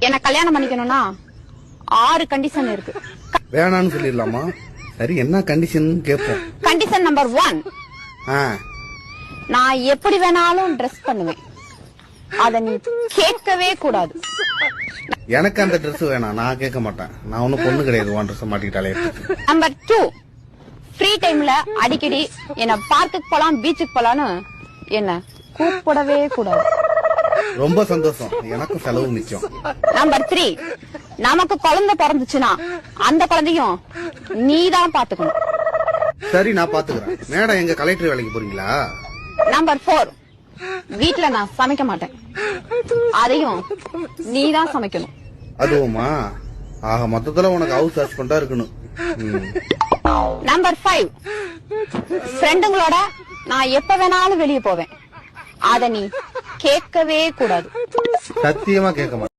என்ன கல்யாணம் பண்ணிக்கணும்னா 6 கண்டிஷன் இருக்கு. வேணான்னு சொல்லிடலாமா? சரி, என்ன கண்டிஷன் கேட்போம். கண்டிஷன் நம்பர் 1, நான் எப்படி வேணாலும் ட்ரெஸ் பண்ணுவேன். அத நீ கேட்கவே கூடாது. எனக்கு அந்த ட்ரெஸ் வேணாம், நான் கேட்க மாட்டேன். நான் ஒன்னும் பொண்ணு கிடையாது, உன் ட்ரெஸ் மாட்டிக்கிட்டாலே. நம்பர் 2, ஃப்ரீ டைம்ல அடிக்கடி என்ன பார்க்குக்கு போலாம், பீச்சுக்கு போலான்னு என்ன கூப்பிடவே கூடாது. ரொம்ப சந்தோஷம், எனக்கு செலவு மிச்சம். நம்பர் 3, நமக்கு குழந்தை பிறந்துச்சுன்னா அந்த குழந்தையும் நீதான் பாத்துக்கணும். சரி, நான் பாத்துக்கிறேன். மேடம், எங்க கலெக்டர் வேலைக்கு போறீங்களா? நம்பர் 4, வீட்டுல நான் சமைக்க மாட்டேன், அதையும் நீதான் சமைக்கணும். அதுவுமா? ஆக மொத்தத்துல உனக்கு ஹவுஸ் ஹஸ்பண்டா இருக்கணும். நம்பர் 5, ஃப்ரெண்டுங்களோட நான் எப்ப வேணாலும் வெளியே போவேன். அத நீ கேட்கவே கூடாது. சத்தியமா கேட்க மாட்டேன்.